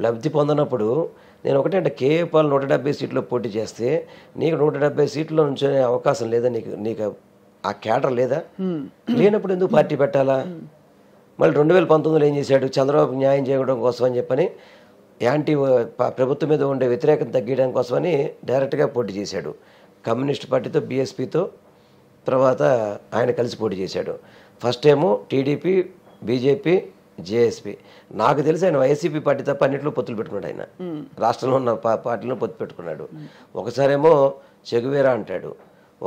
లబ్ధి పొందనప్పుడు నేను ఒకటే అంటే కేఏ పాల్ 170 సీట్లో పోటీ చేస్తే నీకు 170 సీట్లో నుంచే అవకాశం లేదా, నీకు ఆ క్యాడర్ లేదా? లేనప్పుడు ఎందుకు పార్టీ పెట్టాలా? మళ్ళీ 2019లో ఏం చేశాడు? చంద్రబాబు న్యాయం చేయడం కోసం అని చెప్పని ప్రభుత్వం మీద ఉండే వ్యతిరేకత తగ్గించడం కోసమని డైరెక్ట్గా పోటీ చేశాడు. కమ్యూనిస్ట్ పార్టీతో, బీఎస్పీతో తర్వాత ఆయన కలిసి పోటీ చేశాడు. ఫస్ట్ ఏమో టీడీపీ, బీజేపీ, జేఎస్పీ. నాకు తెలిసి ఆయన వైసీపీ పార్టీ తప్ప అన్నింటిలో పొత్తులు పెట్టుకున్నాడు. ఆయన రాష్ట్రంలో ఉన్న పార్టీలో పొత్తు పెట్టుకున్నాడు. ఒకసారేమో చెగువేరా అంటాడు,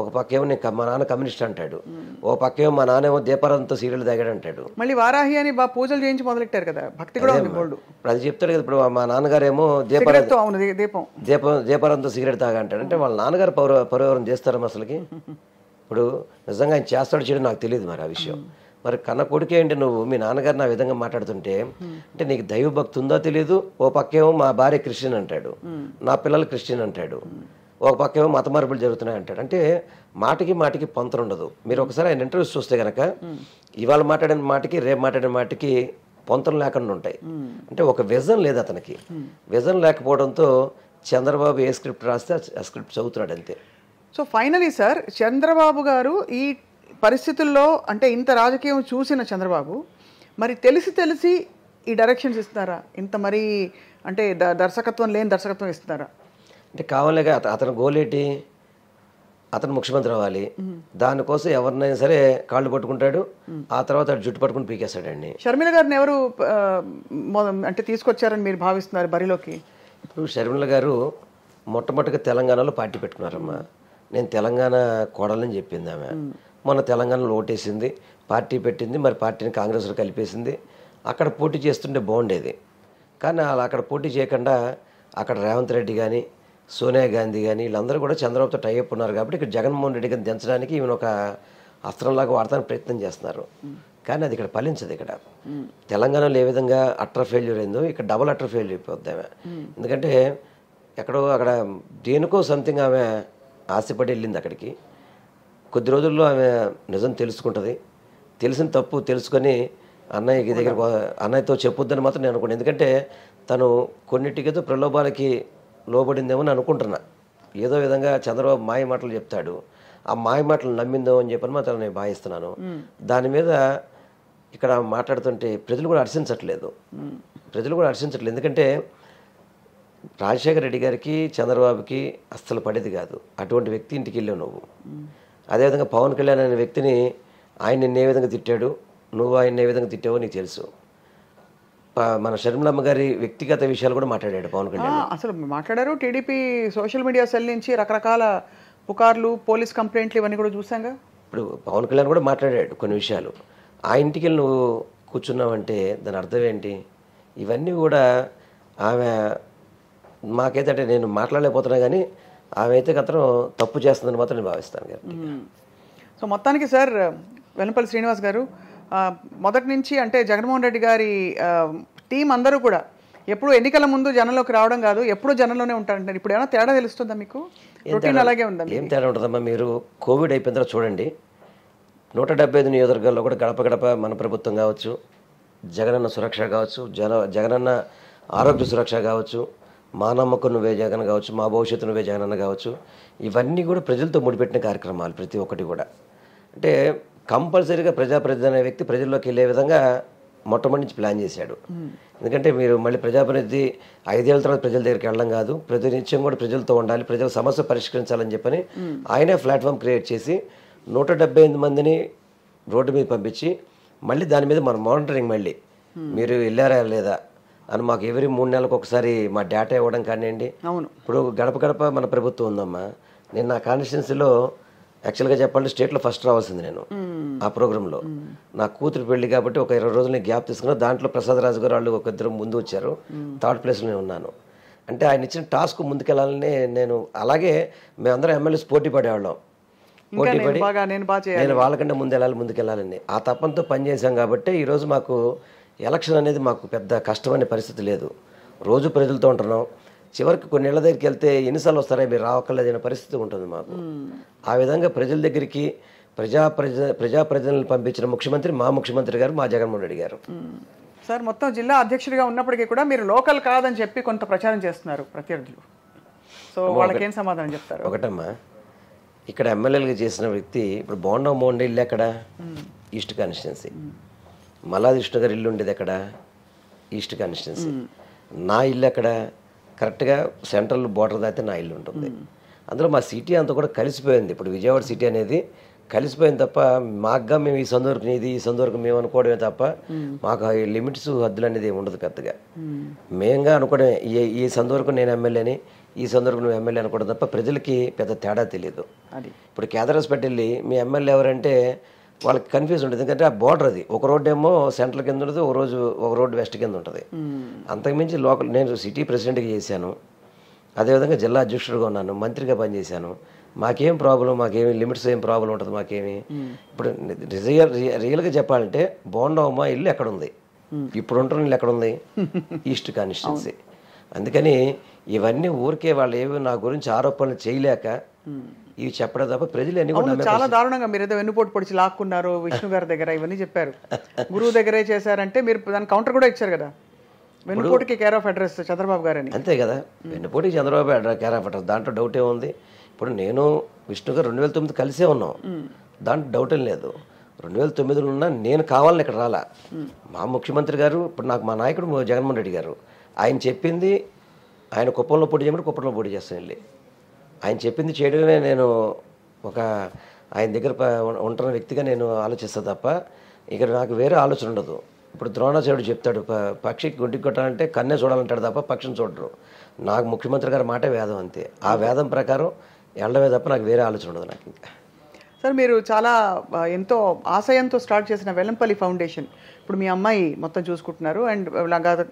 ఒక పక్కేమో మా నాన్న కమ్యూనిస్ట్ అంటాడు, ఒక పక్కేమో మా నాన్నేమో దీపారాధనతో సీరియల్ తాగాడు అంటాడు. మళ్ళీ వారాహి అని పూజలు చేయించి మొదలెట్టారు కదా, భక్తి కూడా ఉంది. ఇప్పుడు అది చెప్తాడు కదా. ఇప్పుడు మా నాన్నగారేమో దీపారాధనతో సిగరెట్ తాగా అంటాడు. అంటే వాళ్ళ నాన్నగారు పౌరవరం చేస్తారమ్మా అసలుకి? ఇప్పుడు నిజంగా ఆయన చేస్తాడు చేయడం నాకు తెలియదు మరి ఆ విషయం. మరి కన్న కొడుకే ఏంటి నువ్వు మీ నాన్నగారు నా విధంగా మాట్లాడుతుంటే అంటే నీకు దైవభక్తి ఉందో తెలియదు. ఓ పక్కేమో మా భార్య క్రిస్టియన్ అంటాడు, నా పిల్లలు క్రిస్టియన్ అంటాడు, ఒక పక్కేమో మత మార్పులు జరుగుతున్నాయి అంటాడు. అంటే మాటికి పొంతన ఉండదు. మీరు ఒకసారి ఆయన ఇంటర్వ్యూస్ చూస్తే కనుక ఇవాళ మాట్లాడిన మాటకి రేపు మాట్లాడిన మాటకి పొంతన లేకుండా ఉంటాయి. అంటే ఒక విజన్ లేదు అతనికి. విజన్ లేకపోవడంతో చంద్రబాబు ఏ స్క్రిప్ట్ రాస్తే ఆ స్క్రిప్ట్ చదువుతున్నాడు అంతే. సో ఫైనలీ సార్, చంద్రబాబు గారు ఈ పరిస్థితుల్లో అంటే ఇంత రాజకీయం చూసిన చంద్రబాబు మరి తెలిసి ఈ డైరెక్షన్స్ ఇస్తున్నారా? ఇంత మరి అంటే దర్శకత్వం లేని దర్శకత్వం ఇస్తున్నారా? అంటే కావాలిగా అతని గోల్ ఏంటి? అతను ముఖ్యమంత్రి అవ్వాలి. దానికోసం ఎవరినైనా సరే కాళ్ళు పట్టుకుంటాడు, ఆ తర్వాత జుట్టు పట్టుకుని పీకేస్తాడండి. షర్మిల గారిని ఎవరు అంటే తీసుకొచ్చారని మీరు భావిస్తున్నారు బరిలోకి? ఇప్పుడు షర్మిల గారు మొట్టమొదటిగా తెలంగాణలో పార్టీ పెట్టుకున్నారమ్మా. నేను తెలంగాణ కోడలని చెప్పింది ఆమె. మొన్న తెలంగాణలో ఓటేసింది, పార్టీ పెట్టింది, మరి పార్టీని కాంగ్రెస్లో కలిపేసింది. అక్కడ పోటీ చేస్తుంటే బాగుండేది. కానీ అలా అక్కడ పోటీ చేయకుండా అక్కడ రేవంత్ రెడ్డి కానీ, సోనియా గాంధీ కానీ వీళ్ళందరూ కూడా చంద్రబాబుతో టైఅప్ ఉన్నారు కాబట్టి ఇక్కడ జగన్మోహన్ రెడ్డి గారిని దించడానికి ఈమెను ఒక అస్త్రంలాగా వాడటానికి ప్రయత్నం చేస్తున్నారు. కానీ అది ఇక్కడ ఫలించదు. ఇక్కడ తెలంగాణలో ఏ విధంగా అట్టర్ ఫెయిల్యూర్ అయిందో ఇక్కడ డబుల్ అట్టర్ ఫెయిల్యూర్ అయిపోద్ది ఆమె. ఎందుకంటే ఎక్కడో అక్కడ దేనికో సంథింగ్ ఆమె ఆశపడి వెళ్ళింది అక్కడికి. కొద్ది రోజుల్లో ఆమె నిజం తెలుసుకుంటుంది. తెలిసిన తప్పు తెలుసుకొని అన్నయ్యతో చెప్పొద్దని మాత్రం నేను అనుకున్నాను. ఎందుకంటే తను కొన్నిటికేదో ప్రలోభాలకి లోబడిందేమో అని అనుకుంటున్నా. ఏదో విధంగా చంద్రబాబు మాయ మాటలు చెప్తాడు, ఆ మాయ మాటలు నమ్మిందో అని చెప్పని మాత్రం నేను భావిస్తున్నాను. దాని మీద ఇక్కడ మాట్లాడుతుంటే ప్రజలు కూడా హర్షించట్లేదు. ఎందుకంటే రాజశేఖర రెడ్డి గారికి చంద్రబాబుకి అస్సలు పడేది కాదు. అటువంటి వ్యక్తి ఇంటికి వెళ్ళావు నువ్వు. అదేవిధంగా పవన్ కళ్యాణ్ అనే వ్యక్తిని ఆయన నిన్ను ఏ విధంగా తిట్టాడు, నువ్వు ఆయన ఏ విధంగా తిట్టావో నీకు తెలుసు. మన షర్మిలమ్మ గారి వ్యక్తిగత విషయాలు కూడా మాట్లాడాడు పవన్ కళ్యాణ్. అసలు మాట్లాడారు. టీడీపీ సోషల్ మీడియా సెల్ నుంచి రకరకాల పుకార్లు, పోలీస్ కంప్లైంట్లు ఇవన్నీ కూడా చూసాంగా. ఇప్పుడు పవన్ కళ్యాణ్ కూడా మాట్లాడాడు కొన్ని విషయాలు. ఆ ఇంటికి వెళ్ళి నువ్వు కూర్చున్నావంటే దాని అర్థం ఏంటి? ఇవన్నీ కూడా ఆమె మాకైతే అంటే నేను మాట్లాడలేకపోతున్నా కానీ ఆమె అయితే మాత్రం తప్పు చేస్తుందని మాత్రం నేను భావిస్తాను గారు. సో మొత్తానికి సార్ వెల్లంపల్లి శ్రీనివాస్ గారు మొదటి నుంచి అంటే జగన్మోహన్ రెడ్డి గారి టీం అందరూ కూడా ఎప్పుడు ఎన్నికల ముందు జనంలోకి రావడం కాదు, ఎప్పుడు జనంలోనే ఉంటారంటారు. ఇప్పుడు ఏమైనా తేడా తెలుస్తుందా మీకు? అలాగే ఉందా? ఏం తేడా ఉంటుందమ్మా? మీరు కోవిడ్ అయిపోయిన తర్వాత చూడండి, 175 నియోజకవర్గాల్లో కూడా గడప గడప మన ప్రభుత్వం కావచ్చు, జగనన్న సురక్ష కావచ్చు, జగనన్న ఆరోగ్య సురక్ష కావచ్చు, మా నమ్మకం నువ్వే జగన్ కావచ్చు, మా భవిష్యత్తు నువ్వే జగనన్న కావచ్చు, ఇవన్నీ కూడా ప్రజలతో ముడిపెట్టిన కార్యక్రమాలు ప్రతి ఒక్కటి కూడా. అంటే కంపల్సరీగా ప్రజాప్రతినిధి అనే వ్యక్తి ప్రజల్లోకి వెళ్ళే విధంగా మొట్టమొదటి నుంచి ప్లాన్ చేశాడు. ఎందుకంటే మీరు మళ్ళీ ప్రజాప్రతినిధి 5 ఏళ్ళ తర్వాత ప్రజల దగ్గరికి వెళ్ళడం కాదు, ప్రతినిత్యం కూడా ప్రజలతో ఉండాలి, ప్రజల సమస్య పరిష్కరించాలని చెప్పని ఆయనే ప్లాట్ఫామ్ క్రియేట్ చేసి 178 మందిని రోడ్డు మీద పంపించి మళ్ళీ దాని మీద మన మానిటరింగ్ మళ్ళీ మీరు వెళ్ళారా లేదా అని మాకు ఎవరి 3 నెలలకు ఒకసారి మా డేటా ఇవ్వడం కానివ్వండి. ఇప్పుడు గడప గడప మన ప్రభుత్వం ఉందమ్మా. నేను నా కాన్స్టిట్యున్సీలో యాక్చువల్గా చెప్పాలంటే స్టేట్లో ఫస్ట్ రావాల్సింది నేను ఆ ప్రోగ్రాంలో. నా కూతురు పెళ్లి కాబట్టి ఒక 20 రోజులు గ్యాప్ తీసుకున్నా. దాంట్లో ప్రసాద్ రాజు గారు వాళ్ళు ఒక ఇద్దరు ముందు వచ్చారు, 3rd ప్లేస్లో నేను ఉన్నాను. అంటే ఆయన ఇచ్చిన టాస్క్ ముందుకెళ్ళాలని నేను, అలాగే మేమందరం ఎమ్మెల్యేస్ పోటీ పడేవాళ్ళం. పోటీ పడి నేను వాళ్ళకంటే ముందుకెళ్ళాలని ఆ తప్పంతో పనిచేశాం కాబట్టి ఈరోజు మాకు ఎలక్షన్ అనేది మాకు పెద్ద కష్టమనే పరిస్థితి లేదు. రోజు ప్రజలతో ఉంటున్నాం. చివరికి కొన్ని ఇళ్ల దగ్గరికి వెళ్తే ఎన్నిసార్లు వస్తారా మీరు రావక్కర్లేదనే పరిస్థితి ఉంటుంది మాకు. ఆ విధంగా ప్రజల దగ్గరికి ప్రజాప్రతినిధులను పంపించిన ముఖ్యమంత్రి మా ముఖ్యమంత్రి గారు, మా జగన్మోహన్ రెడ్డి గారు. సార్ మొత్తం జిల్లా అధ్యక్షుడిగా ఉన్నప్పటికీ కూడా మీరు లోకల్ కాదని చెప్పి కొంత ప్రచారం చేస్తున్నారు ప్రత్యర్థులు. సో వాళ్ళకి ఏం సమాధానం చెప్తారు? ఒకటమ్మా, ఇక్కడ ఎమ్మెల్యేలుగా చేసిన వ్యక్తి ఇప్పుడు బోండా మోండి ఇల్లు ఎక్కడ? East constituency. మల్లాది విష్ణు గారి ఇల్లు ఉండేది ఎక్కడ? East constituency. నా ఇల్లు ఎక్కడ? కరెక్ట్గా సెంట్రల్ బోర్డర్ దాటితే నా ఇల్లు ఉంటుంది. అందులో మా సిటీ అంతా కూడా కలిసిపోయింది. ఇప్పుడు విజయవాడ సిటీ అనేది కలిసిపోయింది తప్ప మాకుగా మేము ఈ సందర్భం ఇది ఈ సందర్భం మేము అనుకోవడమే తప్ప మాకు లిమిట్స్ హద్దులు అనేది ఉండదు పెద్దగా. మేంగా అనుకోవడమే ఈ సందర్భం నేను ఎమ్మెల్యేని, ఈ సందర్భం నువ్వు ఎమ్మెల్యే అనుకోవడం తప్ప ప్రజలకి పెద్ద తేడా తెలియదు. ఇప్పుడు కేదరాస్పేట వెళ్ళి మీ ఎమ్మెల్యే ఎవరంటే వాళ్ళకి కన్ఫ్యూజ్ ఉంటుంది. ఎందుకంటే ఆ బోర్డర్ అది ఒక రోడ్డు ఏమో సెంట్రల్ కింద ఉంటుంది, ఒక రోడ్డు వెస్ట్ కింద ఉంటుంది. అంతకుమించి లోకల్ నేను సిటీ ప్రెసిడెంట్గా చేశాను, అదేవిధంగా జిల్లా అధ్యక్షుడిగా ఉన్నాను, మంత్రిగా పనిచేశాను. మాకేం ప్రాబ్లం, మాకేమి లిమిట్స్ ఏం ప్రాబ్లం ఉంటుంది మాకేమి. ఇప్పుడు రియల్గా చెప్పాలంటే బోండమ్మ ఇల్లు ఎక్కడుంది, ఇప్పుడు ఉంటున్న ఇల్లు ఎక్కడుంది? East constituency. అందుకని ఇవన్నీ ఊరికే వాళ్ళు ఏమి నా గురించి ఆరోపణలు చేయలేక ఇవి చెప్పడం తప్ప ప్రజలు అన్ని కూడా చాలా దారుణంగా మీరు ఏదో వెన్నుపోటు పొడిచి లాక్కున్నారు విష్ణు గారి దగ్గర ఇవన్నీ చెప్పారు. గురువు దగ్గరే చేశారంటే మీరు దాని కౌంటర్ కూడా ఇచ్చారు కదా, వెన్నుపోటుకి కేర్ ఆఫ్ అడ్రస్ చంద్రబాబు గారని. అంతే కదా, వెన్నుపోటుకి చంద్రబాబు కేర్ ఆఫ్ అడ్రస్, దాంట్లో డౌట్ ఏముంది? ఇప్పుడు నేను విష్ణు గారు 2009 కలిసే ఉన్నాం, దాంట్లో డౌట్ ఏం లేదు. 2009లో ఉన్నా నేను కావాలని ఇక్కడ రాలా. మా ముఖ్యమంత్రి గారు ఇప్పుడు నాకు మా నాయకుడు జగన్మోహన్ రెడ్డి గారు ఆయన చెప్పింది, ఆయన కుప్పంలో పోటీ చేయమంటే కుప్పంలో పోటీ చేస్తాను వెళ్ళి. ఆయన చెప్పింది చేయడమే నేను ఒక ఆయన దగ్గర ఉంటున్న వ్యక్తిగా నేను ఆలోచిస్తాను తప్ప ఇక్కడ నాకు వేరే ఆలోచన ఉండదు. ఇప్పుడు ద్రోణాచార్యుడు చెప్తాడు, పక్షికి గుంటికి కొట్టాలంటే కన్నే చూడాలంటాడు తప్ప పక్షిని చూడరు. నాకు ముఖ్యమంత్రి గారి మాట వేదం, అంతే. ఆ వేదం ప్రకారం వెళ్ళడమే తప్ప నాకు వేరే ఆలోచన ఉండదు నాకు. ఇంకా సార్ మీరు చాలా ఎంతో ఆశయంతో స్టార్ట్ చేసిన వెల్లంపల్లి ఫౌండేషన్ ఇప్పుడు మీ అమ్మాయి మొత్తం చూసుకుంటున్నారు. అండ్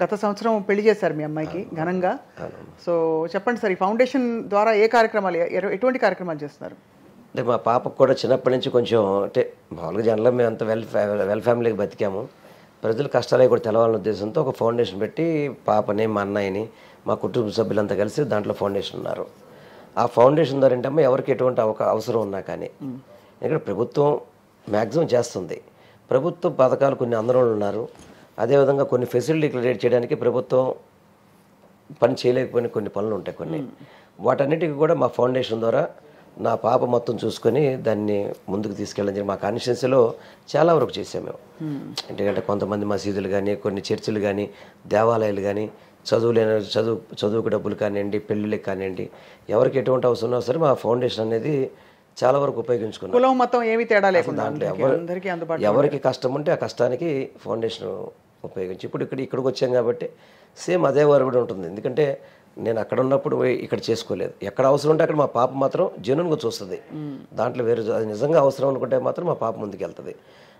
గత సంవత్సరం పెళ్లి చేశారు మీ అమ్మాయికి ఘనంగా. సో చెప్పండి సార్, ఈ ఫౌండేషన్ ద్వారా ఏ కార్యక్రమాలు, ఎటువంటి కార్యక్రమాలు చేస్తున్నారు? అంటే మా పాపకు కూడా చిన్నప్పటి నుంచి కొంచెం అంటే మామూలుగా జనరల్గా మేము అంత వెల్ ఫ్యామిలీకి బతికాము. ప్రజల కష్టాలే కూడా తెలవాలనే ఉద్దేశంతో ఒక ఫౌండేషన్ పెట్టి పాపని, మా అన్నయ్యని, మా కుటుంబ సభ్యులంతా కలిసి దాంట్లో ఫౌండేషన్ ఉన్నారు. ఆ ఫౌండేషన్ ద్వారా ఏంటమ్మా ఎవరికి ఎటువంటి అవసరం ఉన్నా కానీ, ఎందుకంటే ప్రభుత్వం మ్యాక్సిమం చేస్తుంది. ప్రభుత్వ పథకాలు కొన్ని అందరూ ఉన్నారు, అదేవిధంగా కొన్ని ఫెసిలిటీ క్రియేట్ చేయడానికి ప్రభుత్వం పని చేయలేకపోయిన కొన్ని పనులు ఉంటాయి కొన్ని. వాటన్నిటికీ కూడా మా ఫౌండేషన్ ద్వారా నా పాప మొత్తం చూసుకొని దాన్ని ముందుకు తీసుకెళ్ళడం మా కాన్స్టిట్యున్సీలో చాలా వరకు చేసాము మేము. ఎందుకంటే కొంతమంది మసీదులు కానీ, కొన్ని చర్చిలు కానీ, దేవాలయాలు కానీ, చదువుకు డబ్బులు కానివ్వండి, పెళ్ళిళ్ళకి కానివ్వండి, ఎవరికి ఎటువంటి అవసరం ఉన్నా సరే మా ఫౌండేషన్ అనేది చాలా వరకు ఉపయోగించుకున్నాం. కులం మొత్తం ఏమీ తేడా లేకుండా దాంట్లో ఎవరికి కష్టం ఉంటే ఆ కష్టానికి ఫౌండేషన్ ఉపయోగించి ఇప్పుడు ఇక్కడికి వచ్చాం కాబట్టి సేమ్ అదే వారు కూడా ఉంటుంది. ఎందుకంటే నేను అక్కడ ఉన్నప్పుడు ఇక్కడ చేసుకోలేదు, ఎక్కడ అవసరం ఉంటే అక్కడ మా పాప మాత్రం జెన్యూన్గా చూస్తుంది. దాంట్లో వేరే అది నిజంగా అవసరం అనుకుంటే మాత్రం మా పాప ముందుకు వెళ్తుంది.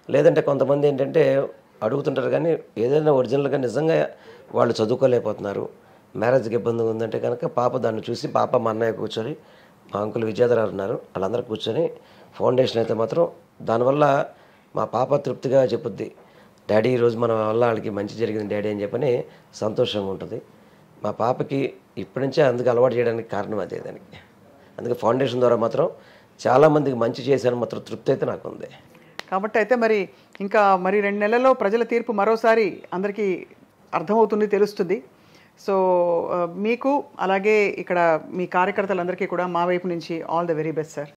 లేదంటే కొంతమంది ఏంటంటే అడుగుతుంటారు కానీ ఏదైనా ఒరిజినల్గా నిజంగా వాళ్ళు చదువుకోలేకపోతున్నారు, మ్యారేజ్కి ఇబ్బంది ఉందంటే కనుక పాప దాన్ని చూసి పాప మా అన్నయ్య కూర్చొని, మా అంకుల్ విజయధరావు ఉన్నారు, వాళ్ళందరూ కూర్చొని ఫౌండేషన్ అయితే మాత్రం దానివల్ల మా పాప తృప్తిగా చెప్పుద్ది, డాడీ ఈరోజు మన వల్ల వాళ్ళకి మంచి జరిగింది డాడీ అని చెప్పని సంతోషంగా ఉంటుంది. మా పాపకి ఇప్పటి నుంచే అందుకు అలవాటు చేయడానికి కారణం అదే దానికి. అందుకే ఫౌండేషన్ ద్వారా మాత్రం చాలామందికి మంచి చేశాను మాత్రం తృప్తి అయితే నాకు ఉంది. కాబట్టి అయితే ఇంకా 2 నెలల్లో ప్రజల తీర్పు మరోసారి అందరికీ అర్థమవుతుంది, తెలుస్తుంది. సో మీకు అలాగే ఇక్కడ మీ కార్యకర్తలందరికీ కూడా మా వైపు నుంచి all the very best sir.